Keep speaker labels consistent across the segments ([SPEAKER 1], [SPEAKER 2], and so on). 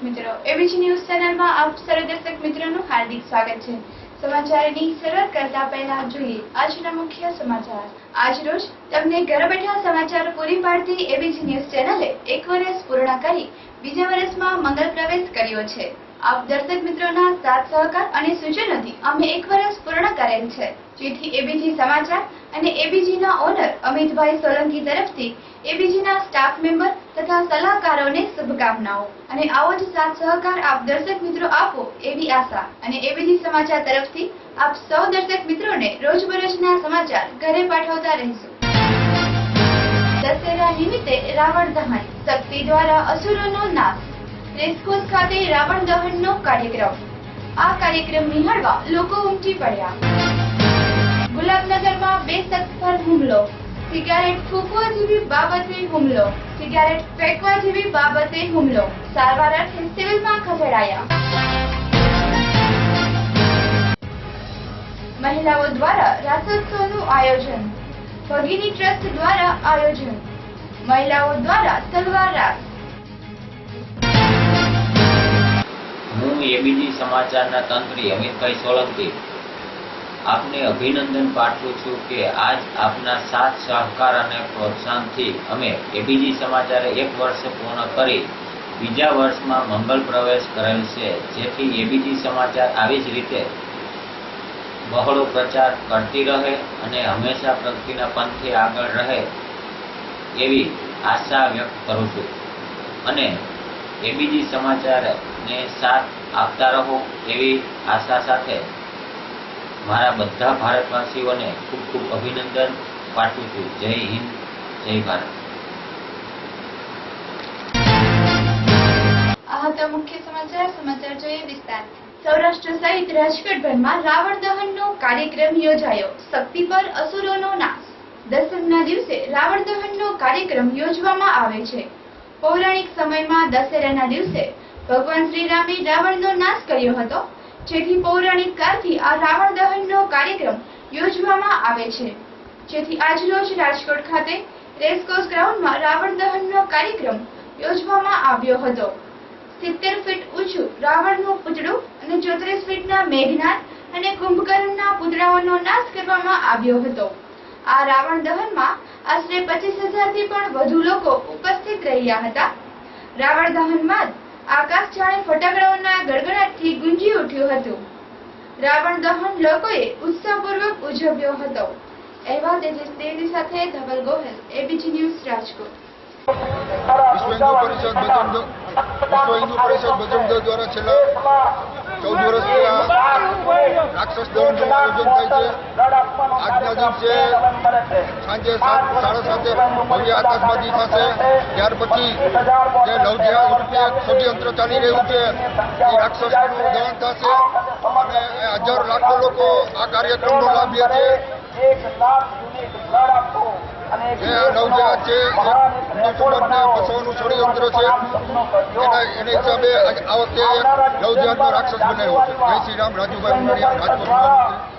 [SPEAKER 1] મિત્રો, ABG news ચેનલમાં આપ સર્વ દર્શક મિત્રોનું હાર્દિક સ્વાગત છે। સમાચારની શરૂઆત કરતા પહેલા જોઈએ આજના મુખ્ય સમાચાર। આજરોજ તમને ઘર બેઠા સમાચાર પૂરી પાડતી એબીજી ન્યૂઝ ચેનલે 1 વર્ષ પૂર્ણ કરી બીજા વર્ષમાં મંગલ પ્રવેશ કર્યો છે। આપ દર્શક મિત્રોના સાથ સહકાર અને સૂચનોથી અમે 1 વર્ષ પૂર્ણ કરેલ છે, જેથી એબીજી સમાચાર અને એબીજીના ઓનર અમિતભાઈ સોલંકી તરફથી એબીજીના સ્ટાફ મેમ્બર તથા સલાહકારોને શુભકામનાઓ અને આવો જ સાથ સહકાર આપ દર્શક મિત્રો આપો એવી આશા અને એબીજી સમાચાર તરફથી આપ સૌ દર્શક મિત્રોને રોજબરોજના સમાચાર ઘરે પાઠવતા રહીશું। દશેરા નિમિત્તે રાવણ દહન, શક્તિ દ્વારા અસુરોનો નાશ। રેસકોર્સ ખાતે રાવણ દહનનો કાર્યક્રમ। આ કાર્યક્રમ નિહાળવા લોકો ઉમટી પડ્યા। ગુલાબનગરમાં 2 શખ્સ પર હુમલો। સિગારેટ ફૂંકવા જેવી બાબતે હુમલો। સિગારેટ ફેંકવા જેવી બાબતે હુમલો। સારવાર અર્થે સિવિલમાં ખસેડાયા। મહિલાઓ દ્વારા રાસોત્સવનું આયોજન। ભગીની ટ્રસ્ટ દ્વારા આયોજન। મહિલાઓ દ્વારા તલવાર રાસ।
[SPEAKER 2] હું એબીજી સમાચારના તંત્રી અમિતભાઈ સોલંકી આપને અભિનંદન પાઠવું છું કે આજ આપના સાથ સહકાર અને પ્રોત્સાહનથી અમે એબીજી સમાચારે 1 વર્ષ પૂર્ણ કરી બીજા વર્ષમાં મંગલ પ્રવેશ કરેલ છે, જેથી એબીજી સમાચાર આવી જ રીતે બહોળો પ્રચાર કરતી રહે અને હંમેશા પ્રગતિના પંથે આગળ રહે એવી આશા વ્યક્ત કરું છું અને એબીજી સમાચારને સાથ આપતા રહો એવી આશા સાથે મારા બધા ભારતવાસીઓને ખૂબ ખૂબ અભિનંદન પાઠવું છું। જય હિન્દ, જય ભારત।
[SPEAKER 1] આ હતા મુખ્ય સમાચાર જોઈએ વિસ્તારથી। સૌરાષ્ટ્ર સહિત રાજકોટભરમાં રાવણ દહનનો કાર્યક્રમ યોજાયો। શક્તિ પર અસુરોનો નાશ। દસમના દિવસે રાવણ દહનનો કાર્યક્રમ યોજવામાં આવે છે। પૌરાણિક સમયમાં દશેરાના દિવસે ભગવાન શ્રી રામે રાવણનો નાશ કર્યો હતો, જેથી પૌરાણિક કાળથી આ રાવણ દહનનો કાર્યક્રમ યોજવામાં આવે છે, જેથી આજરોજ રાજકોટ ખાતે રેસકોર્સ ગ્રાઉન્ડમાં રાવણ દહનનો કાર્યક્રમ યોજવામાં આવ્યો હતો। 70 ફીટ ઊંચું રાવણનું પૂતળું અને 34 ફીટના મેઘનાદ અને કુંભકર્ણના પૂતળાઓનો નાશ કરવામાં આવ્યો હતો। આ રાવણ દહનમાં આશરે 25,000 થી પણ વધુ લોકો ઉપસ્થિત રહ્યા હતા। રાવણ દહનમાં આકાશ જાણે ફટાકડાઓના ગડગડાટથી ગુંજી ઉઠ્યું હતું। રાવણ દહન લોકોએ ઉત્સાહપૂર્વક ઉજવ્યો હતો। અહેવાલ તેજસ દેવી સાથે ધવલ ગોહિલ, એબીજી ન્યૂઝ, રાજકોટ।
[SPEAKER 3] વિશ્વ હિન્દુ પરિષદ બજરંગ દળ દ્વારા છેલ્લા 14 વર્ષથી રાક્ષસ દહનનું આયોજન થાય છે। આજના દિવસે સાંજે 7:30 ભવ્ય આતશબાજી થશે। ત્યાર પછી જે નવજેહા રૂપે ષડયંત્ર ચાલી રહ્યું છે એ રાક્ષસનું દહન થશે અને હજારો લાખો લોકો આ કાર્યક્રમનો લાભ લે છે। જે નવજેહા છે હિન્દુ સમાજને ફસવાનું ષડયંત્ર છે, એને હિસાબે આ વખતે નવજેહાનો રાક્ષસ બનાવ્યો છે। જય શ્રી રામ। રાજુભાઈ ઉનાળિયા, રાજકોટ મહામંત્રી।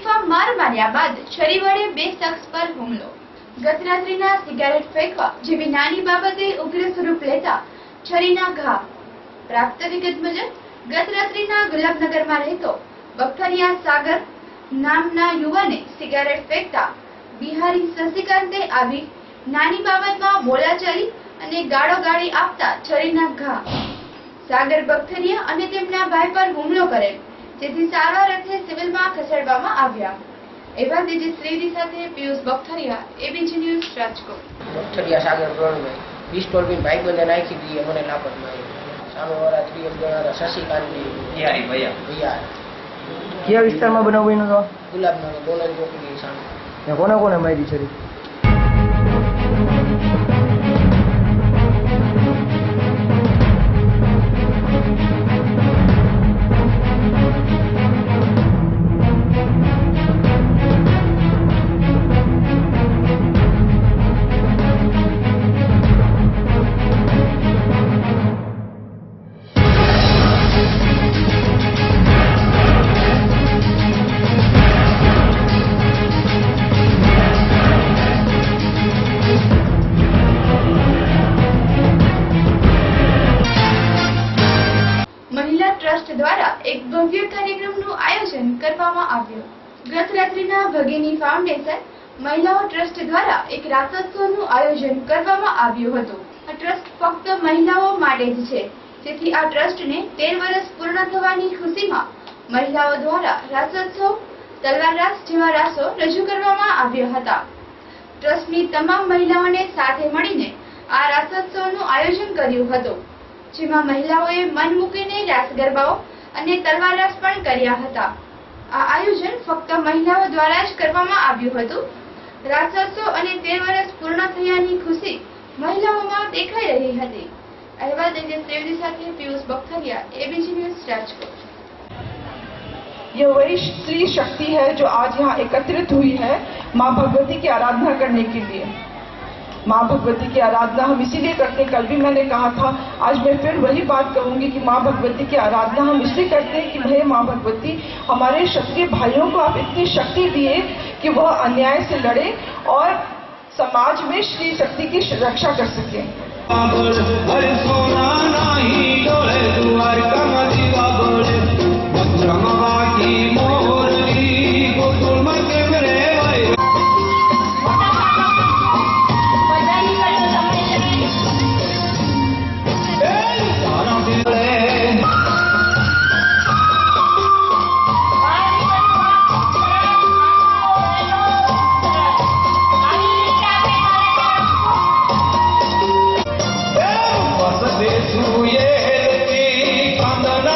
[SPEAKER 1] બેફામ માર માર્યા બાદ છરી વડે 2 શખ્સ પર હુમલો. ગત રાત્રિના સિગારેટ ફેંકવા જેવી નાની બાબતે ઉગ્ર સ્વરૂપ લેતા છરીના ઘા. પ્રાપ્ત વિગત મુજબ ગત રાત્રિના ગુલાબનગરમાં રહેતો બખતરિયા સાગર નામના યુવાને સિગારેટ ફેંકતા બિહારી શશિકાંતે આવી નાની બાબતમાં બોલાચાલી અને ગાળોગાળી આપતા છરીના ઘા. સાગર બખતરિયા અને તેમના ભાઈ પર હુમલો કરેલ, જેથી સારવાર અર્થે સિવિલમાં ખસેડવામાં આવ્યા. એવા તેજસ્વી સાથે પિયુષ બખતરિયા, એબીજી ન્યૂઝ, રાજકોટ.
[SPEAKER 4] બખતરિયા સાગર પ્રણભાઈ પિસ્તોલ પીને ભાઈ બંને નાખી દીધી, મને લાપત મારી. સામે વાળા 3 જણા શશિકાંત
[SPEAKER 2] બિહારી
[SPEAKER 4] ભૈયા
[SPEAKER 5] કયા વિસ્તારમાં બનાવ બન્યો હતો?
[SPEAKER 4] ગુલાબનગર બોલન ચોકડી સામે.
[SPEAKER 5] ને કોને કોને મારી છે?
[SPEAKER 1] મહિલા ટ્રસ્ટ દ્વારા એક ભવ્ય કાર્યક્રમનું આયોજન કરવામાં આવ્યું. ગત રાત્રિના ભગિની ફાઉન્ડેશન મહિલાઓ ટ્રસ્ટ દ્વારા એક રાસોત્સવનું આયોજન કરવામાં આવ્યું હતું. આ ટ્રસ્ટ ફક્ત મહિલાઓ માટે જ છે, તેથી આ ટ્રસ્ટને 13 વર્ષ પૂર્ણ થવાની ખુશીમાં મહિલાઓ દ્વારા રાસોત્સવ, તલવાર રાસ જેવા રાસો રજૂ કરવામાં આવ્યા હતા. ટ્રસ્ટની તમામ મહિલાઓને સાથે મળીને આ રાસોત્સવનું આયોજન કર્યું હતું, જેમાં મહિલાઓએ મન મૂકીને રાસ ગરબાઓ અને તલવાર રાસ પણ કર્યા હતા. આ આયોજન ફક્ત મહિલાઓ દ્વારા જ કરવામાં આવ્યું હતું. રાસોત્સવ અને 13 વર્ષ પૂર્ણ થયાની ખુશી મહિલાઓમાં દેખાઈ રહી હતી. અહેવાલ તેજસ્વી સાથે પિયુષ બખતરિયા, એબીજી ન્યૂઝ, રાજકોટ.
[SPEAKER 6] यह वही स्त्री शक्ति है जो आज यहाँ एकत्रित हुई है माँ भगवती की आराधना करने के लिए. माँ भगवती की आराधना हम इसीलिए करते हैं. कल भी मैंने कहा था, आज मैं फिर वही बात कहूंगी कि माँ भगवती की आराधना हम इसलिए करते हैं कि हे माँ भगवती, हमारे क्षत्रिय भाइयों को आप इतनी शक्ति दिए कि वह अन्याय से लड़े और समाज में स्त्री शक्ति की रक्षा कर सके.
[SPEAKER 7] Kandan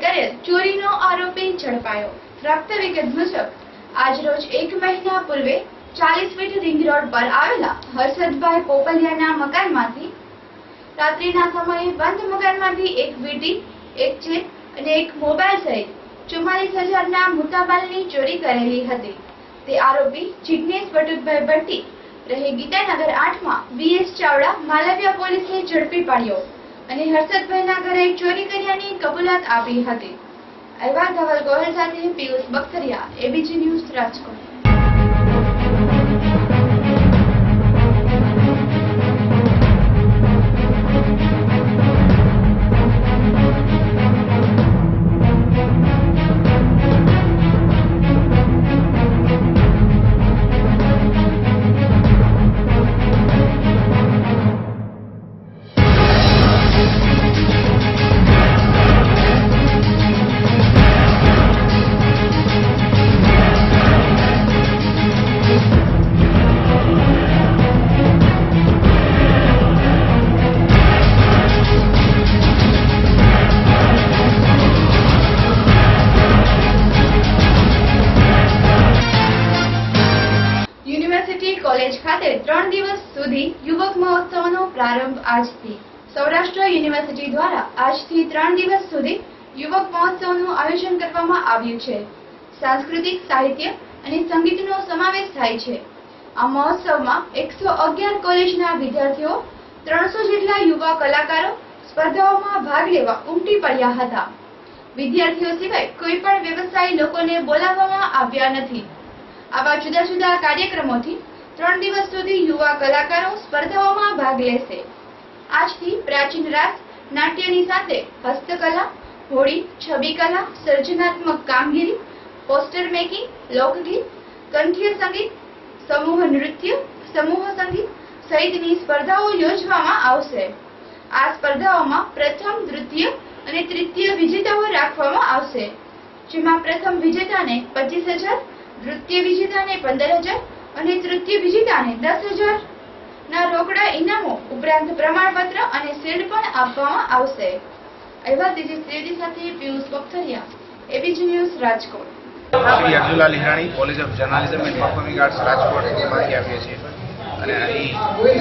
[SPEAKER 1] કરેલ ચોરીનો આરોપી ઝડપાયો। પ્રાપ્ત વિગત મુજબ આજરોજ 1 મહિના પૂર્વે 40 ફીટ રિંગ રોડ પર આવેલા હર્ષદભાઈ પોપલિયાના મકાનમાંથી રાત્રિના સમયે બંધ મકાનમાંથી એક વીટી, એક ચેન અને એક મોબાઈલ સહિત 44,000ના મુદ્દામાલની ચોરી કરેલી હતી। તે આરોપી જિગ્નેશ બટુકભાઈ ભટ્ટી રહે ગીતાનગર 8માં BS ચાવડા માલવ્યા પોલીસે ઝડપી પાડ્યો અને હર્ષદભાઈના ઘરે ચોરી કર્યાની કબૂલાત આપી હતી। અહેવાલ ધવલ ગોહિલ સાથે Piyush Bakhtariya, ABC news, Rajkot. University college ખાતે 3 દિવસ સુધી યુવક મહોત્સવનો પ્રારંભ આજથી। સૌરાષ્ટ્ર યુનિવર્સિટી દ્વારા આજથી 3 દિવસ સુધી યુવક મહોત્સવનું આયોજન કરવામાં આવ્યું છે। સાંસ્કૃતિક, સાહિત્ય અને સંગીતનો સમાવેશ થાય છે। આ મહોત્સવમાં 111 કોલેજના વિદ્યાર્થીઓ, 300 જેટલા યુવા કલાકારો સ્પર્ધાઓમાં ભાગ લેવા ઉમટી પડ્યા હતા। વિદ્યાર્થીઓ સિવાય કોઈ પણ વ્યવસાયી લોકોને બોલાવવામાં આવ્યા નથી। આવા જુદા જુદા કાર્યક્રમોથી 3 દિવસ સુધી યુવા કલાકારો સ્પર્ધાઓમાં ભાગ લેશે। આજથી પ્રાચીન રાસ નાટ્યની સાથે હસ્તકલા, હોળી, છબીકલા, સર્જનાત્મક કામગીરી, પોસ્ટર મેકિંગ, લોકગીત, કંઠ્ય સંગીત, સમૂહ નૃત્ય, સમૂહ સંગીત સહિતની સ્પર્ધાઓ યોજવામાં આવશે। આ સ્પર્ધાઓમાં પ્રથમ, દ્વિતીય અને તૃતીય વિજેતાઓ રાખવામાં આવશે, જેમાં પ્રથમ વિજેતાને 25,000, દ્વિતીય વિજેતાને 15,000 અને તૃતીય વિજેતાને 10,000 ના રોકડા ઇનામો ઉપરાંત પ્રમાણપત્ર અને શિલ્ડ પણ આપવામાં આવશે। અહેવાલ તેજસ ત્રિવેદી સાથે Piyush Bakhtariya, ABC news, Rajkot.
[SPEAKER 7] Shri Abdullah Lihrani, college of journalism and performing arts, Rajkot માંથી આવીએ છીએ અને અહીં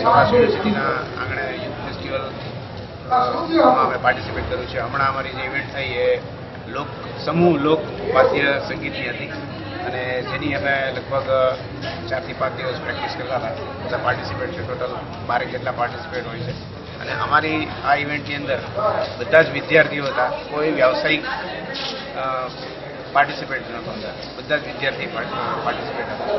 [SPEAKER 7] સૌરાષ્ટ્ર યુનિવર્સિટીના આંગણે યુથ ફેસ્ટિવલમાં અમે પાર્ટિસિપેટ કર્યું છે। હમણાં અમારી જે ઇવેન્ટ થઈ એ સમૂહ લોક વાદ્ય સંગીતની હતી અને જેની અમે લગભગ 4 થી 5 દિવસ પ્રેક્ટિસ કરતા હતા। બધા પાર્ટિસિપેટ છે, ટોટલ 12 જેટલા પાર્ટિસિપેટ હોય છે અને અમારી આ ઇવેન્ટની અંદર બધા જ વિદ્યાર્થીઓ હતા। કોઈ વ્યાવસાયિક પાર્ટિસિપેટ નહોતા, બધા જ વિદ્યાર્થી પાર્ટિસિપેટ હતા।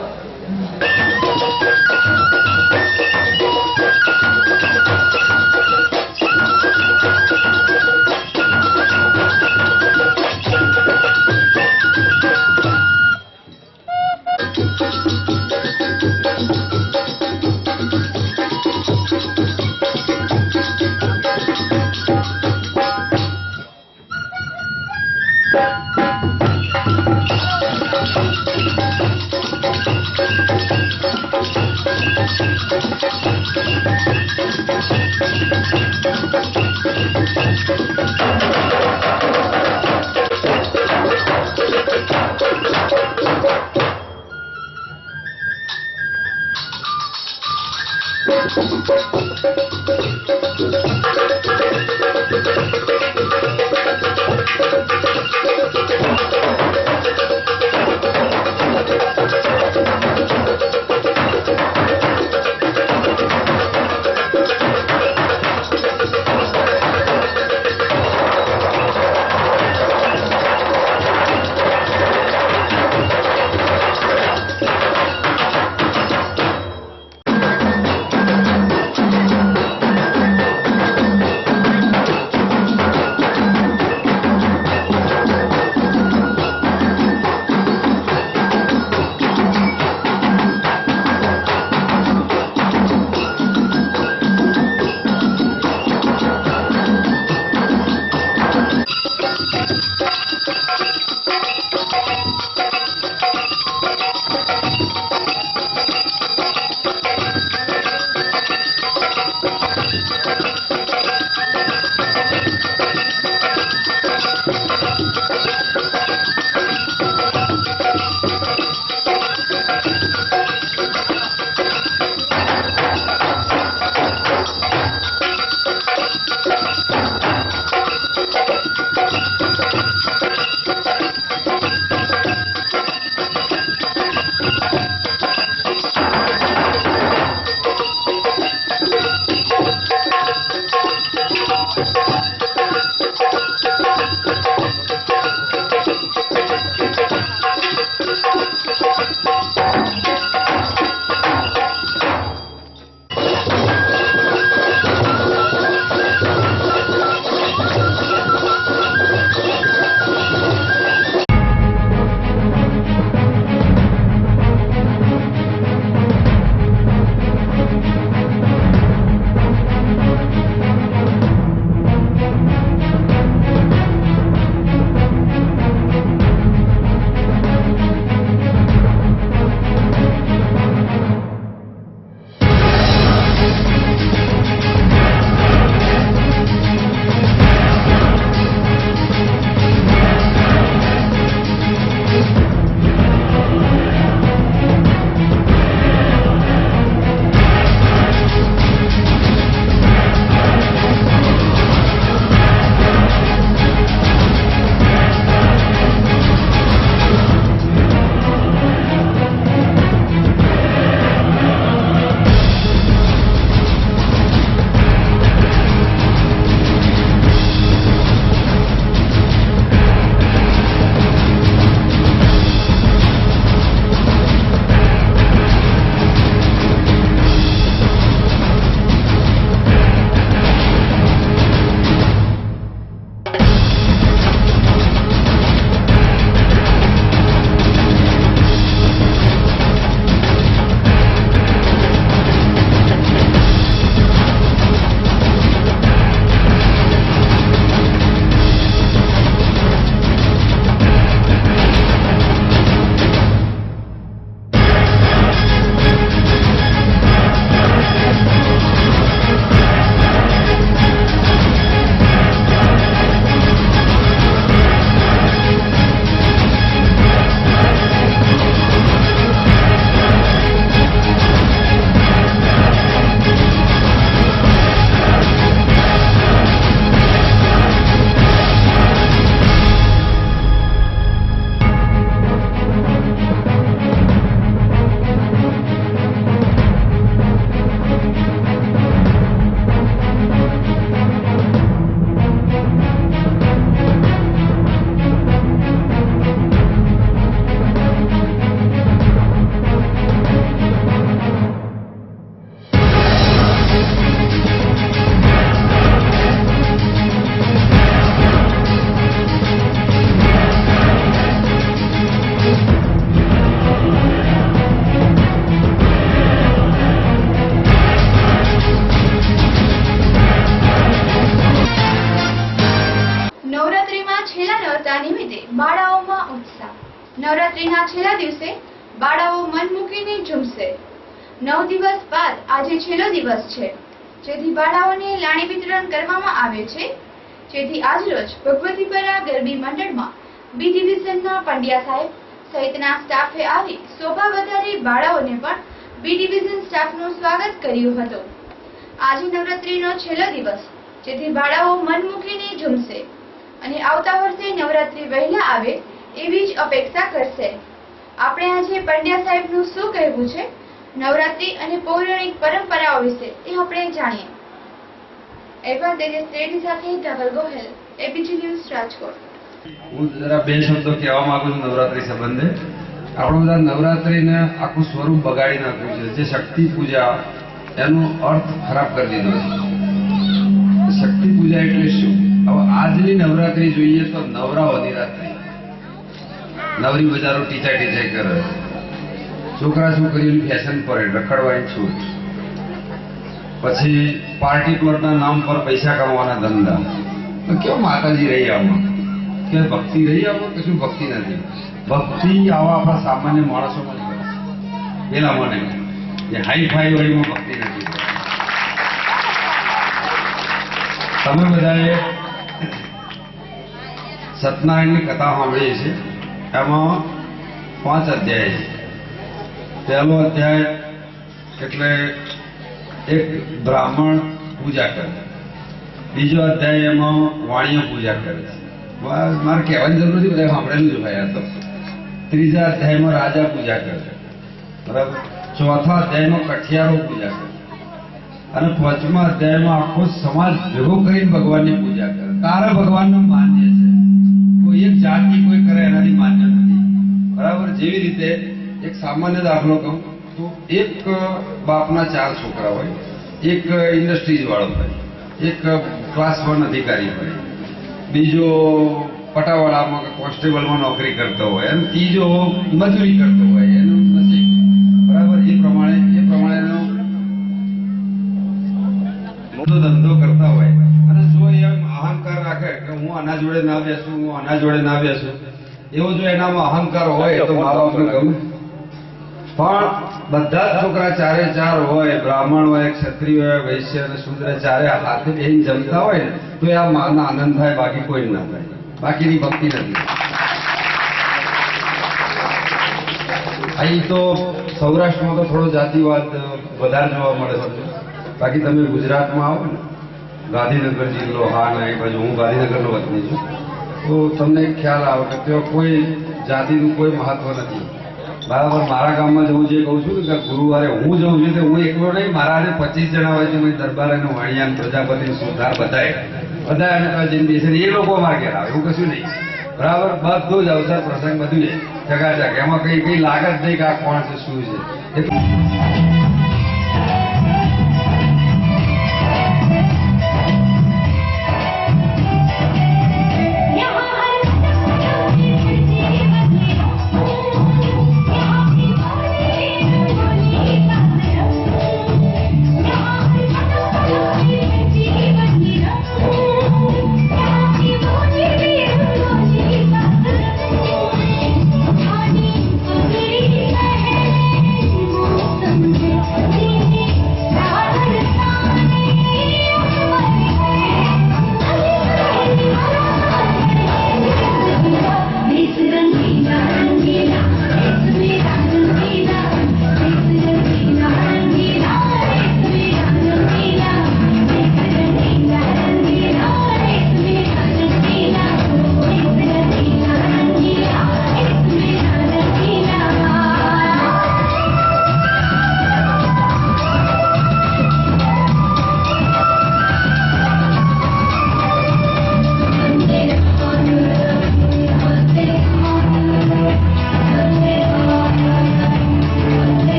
[SPEAKER 1] નવરાત્રીના છેલ્લા દિવસે બાળાઓ મન મૂકીને ઝૂમશે. 9 દિવસ બાદ આજે છેલ્લો દિવસ છે, જેથી બાળાઓને લાણી વિતરણ કરવામાં આવે છે. જેથી આજરોજ ભગવતીપરા ગરબી મંડળમાં બી ડિવિઝનના પંડ્યા સાહેબ સહિતના સ્ટાફે આવી શોભા વધારી બાળાઓને પણ બી ડિવિઝન સ્ટાફનું સ્વાગત કર્યું હતું. આજે નવરાત્રીનો છેલ્લો દિવસ, જેથી બાળાઓ મન મૂકીને ઝૂમશે અને આવતા વર્ષે નવરાત્રી વહેલા આવે એવી જ અપેક્ષા કરશે. આપણે આજે પંડ્યા સાહેબનું શું કહેવું છે નવરાત્રી અને પૌરાણિક પરંપરાઓ વિશે એ આપણે જાણીએ. એવા તેજસ રેડ્ડી સાથે ધવલ ગોહેલ, એબીજી ન્યૂઝ, રાજકોટ.
[SPEAKER 8] હું જરા બે શબ્દો કહેવા માંગુ છું નવરાત્રી સંબંધે. આપણે બધા નવરાત્રીને આખું સ્વરૂપ બગાડી નાખ્યું છે. જે શક્તિ પૂજા એનો અર્થ ખરાબ કરી દીધો છે. શક્તિ પૂજા એટલે શું? હવે આજની નવરાત્રી જોઈએ તો નવરાઓની રાત્રિ, નવરી બજારો ટીચા ટીચાઈ કરે, છોકરા છોકરીઓની ફેશન પરેડ, રખડવાની છૂટ, પછી પાર્ટી પ્લોટના નામ પર પૈસા કમાવાના ધંધા. તો કેવું માતાજી રહી આમાં? કે ભક્તિ રહી આમાં? કશું ભક્તિ નથી. ભક્તિ આવા આપણા સામાન્ય માણસોમાં જ કરે પેલા મને જે હાઈ ફાઈ વાળીમાં ભક્તિ નથી. તમે બધાએ સત્યનારાયણની કથા સાંભળી છે. એમાં 5 અધ્યાય છે. પહેલો અધ્યાય એટલે એક બ્રાહ્મણ પૂજા કરે બીજો અધ્યાય એમાં વાણીઓ પૂજા કરે છે. મારે કહેવાની જરૂર નથી, બધા સાંભળેલું જ ભાઈ. આ તો ત્રીજા અધ્યાયમાં રાજા પૂજા કરે, બરાબર. ચોથા અધ્યાયમાં કઠિયારો પૂજા કરે અને પાંચમા અધ્યાયમાં આખો સમાજ ભેગો કરીને ભગવાનની પૂજા કરે. કારણ ભગવાનનું માન્ય છે, કોઈ એક જાતિ કોઈ કરે એનાથી માન્ય નથી, બરાબર. જેવી રીતે એક સામાન્ય દાખલો કહું તો એક બાપના 4 છોકરા હોય, એક ઇન્ડસ્ટ્રીઝ વાળો હોય, એક ક્લાસ 1 અધિકારી હોય, બીજો પટાવાળામાં કોન્સ્ટેબલમાં નોકરી કરતો હોય અને ત્રીજો મજૂરી કરતો હોય. એનું નસીબ, બરાબર. એ પ્રમાણે એનો મોટો ધંધો કરતા હોય અને જો એમ અહંકાર રાખે કે હું આના જોડે ના બેસું, હું આના જોડે ના બેસું, એવો જો એનામાં અહંકાર હોય તો મા બાપને ગમે. પણ બધા જ છોકરા 4 હોય, બ્રાહ્મણ હોય, ક્ષત્રિય હોય, વૈશ્ય અને શૂદ્ર, 4 હાથે બેહીને જમતા હોય ને તો એ આ માના આનંદ થાય, બાકી કોઈ ના થાય. બાકીની ભક્તિ નથી. અહીં તો સૌરાષ્ટ્રમાં તો થોડો જાતિવાદ વધારે જોવા મળે છે. બાકી તમે ગુજરાતમાં આવો ને, ગાંધીનગર જિલ્લો, હા ના એ બાજુ, હું ગાંધીનગરનો વતની છું, તો તમને ખ્યાલ આવે કે ત્યાં કોઈ જાતિનું કોઈ મહત્વ નથી, બરાબર. મારા ગામમાં જવું જે કહું છું કે ગુરુવારે હું જઉં છું કે હું એકલો નહીં, મારા 25 જણા હોય છે, દરબાર અને વાણિયા પ્રજાપતિ સુધાર બધા એને જઈને બેસે એ લોકો અમારે ઘેર આવે, એવું કશું નહીં, બરાબર. બધું જ અવસર પ્રસંગ બધું છે ચકાચક, એમાં કઈ લાગે જ નહીં કે આ કોણ છે શું છે.
[SPEAKER 9] समझे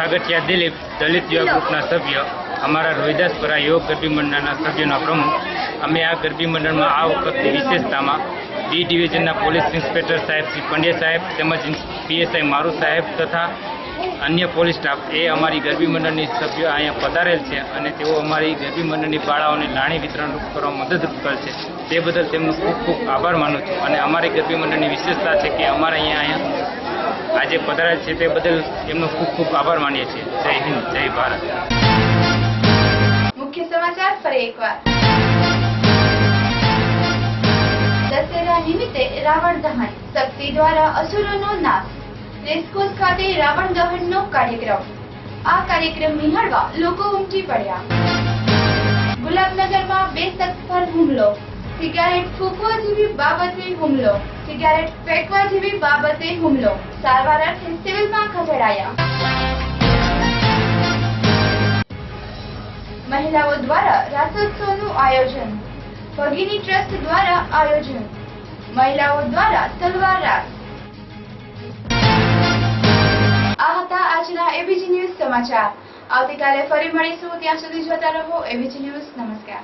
[SPEAKER 9] સાગઠિયા દિલીપ, દલિત યુવા ગ્રુપના સભ્ય, અમારા રોહિદાસપરા યોગ ગરબી મંડળના સભ્યોના પ્રમુખ. અમે આ ગરબી મંડળમાં આ વખતની વિશેષતામાં બી ડિવિઝનના પોલીસ ઇન્સ્પેક્ટર સાહેબ શ્રી પંડ્યા સાહેબ તેમજ પીએસઆઈ મારુ સાહેબ તથા અન્ય પોલીસ સ્ટાફ એ અમારી ગરબી મંડળની સભ્યો અહીંયા પધારેલ છે અને તેઓ અમારી ગરબી મંડળની બાળાઓને લાણી વિતરણ કરવામાં મદદરૂપ કરે છે. તે બદલ તેમનો ખૂબ ખૂબ આભાર માનું છું. અને અમારી ગરબી મંડળની વિશેષતા છે કે અમારા અહીંયા આજે પધારેલ છે તે બદલ એમનો ખૂબ ખૂબ આભાર માનીએ છીએ. જય હિન્દ, જય ભારત.
[SPEAKER 1] મુખ્ય સમાચાર ફરી એકવાર. દશેરા નિમિત્તે રાવણ દહન, શક્તિ દ્વારા અસુરોનો નાશ. રેસકોર્સ ખાતે રાવણ દહનનો કાર્યક્રમ. આ કાર્યક્રમ નિહાળવા લોકો ઉમટી પડ્યા. ગુલાબનગરમાં 2 શખ્સ પર હુમલો. સિગારેટ ફૂંકવા જેવી બાબતે હુમલો. સિગારેટ ફેંકવા જેવી બાબતે હુમલો. સારવાર અર્થે સિવિલમાં ખસેડાયા. મહિલાઓ દ્વારા રાસોત્સવનું આયોજન. ભગીની ટ્રસ્ટ દ્વારા આયોજન. મહિલાઓ દ્વારા તલવાર રાસ. આ હતા આજના એબીજી ન્યૂઝ સમાચાર. આવતીકાલે ફરી મળીશું. ત્યાં સુધી જોતા રહો એબીજી ન્યૂઝ. નમસ્કાર.